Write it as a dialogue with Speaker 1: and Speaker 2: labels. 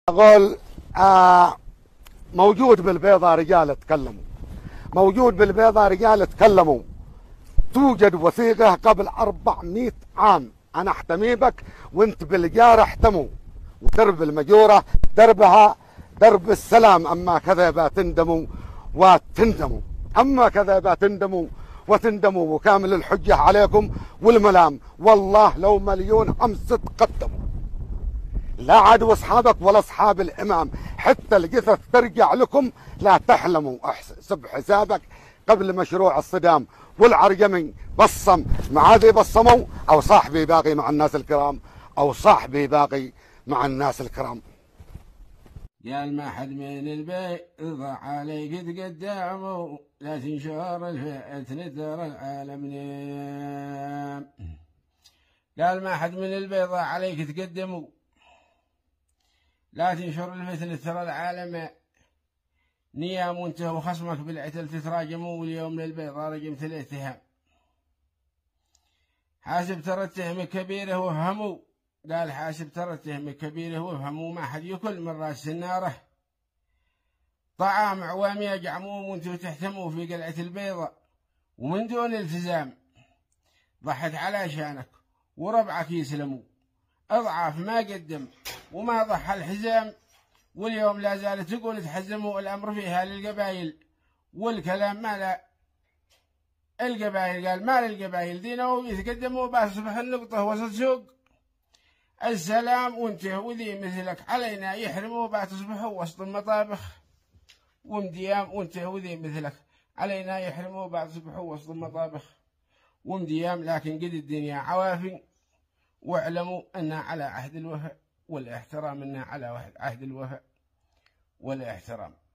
Speaker 1: أقول موجود بالبيضة رجال تكلموا، موجود بالبيضة رجال تكلموا. توجد وثيقة قبل 400 عام أنا أحتمي بك وانت بالجار احتموا، ودرب المجورة دربها درب السلام. أما كذا تندموا وتندموا، أما كذا تندموا وتندموا، وكامل الحجة عليكم والملام. والله لو مليون أمس تقدموا، لا عدو اصحابك ولا اصحاب الامام، حتى الجثث ترجع لكم لا تحلموا. احسب حسابك قبل مشروع الصدام والعرجمي بصم مع ذي بصموا، او صاحبي باقي مع الناس الكرام، او صاحبي باقي مع الناس الكرام.
Speaker 2: قال ما حد من البيت ضع عليك تقدموا، لا تنشر الفتنة ترى العالم نام. قال ما حد من البيت ضع عليك تقدموا، لا تنشر الفتنة ترى العالم نيام، وانت وخصمك بالعتل تتراجموا، واليوم للبيضاء رجمت الاتهام. حاسب ترى التهم كبيره وافهموا، قال حاسب ترى التهم كبيره وافهموا، ما حد يكل من راس الناره طعام عوام يجعموا، وانتوا تحتموا في قلعة البيضاء ومن دون التزام. ضحت على شانك وربعك يسلموا، أضعاف ما قدم وما ضحى الحزام، واليوم لا زالت تقول تحزموا. الأمر فيها للقبائل والكلام ما لا القبائل، قال ما للقبائل دينه يتقدموا، بأصبح النقطة وسط سوق السلام، وانته وذي مثلك علينا يحرموا، بتصبحوا وسط المطابخ ومديام، وانته وذي مثلك علينا يحرموا، بتصبحوا وسط المطابخ ومديام. لكن قد الدنيا عوافي، واعلموا أن على عهد الوفاء والاحترام، أن على عهد الوفاء والاحترام.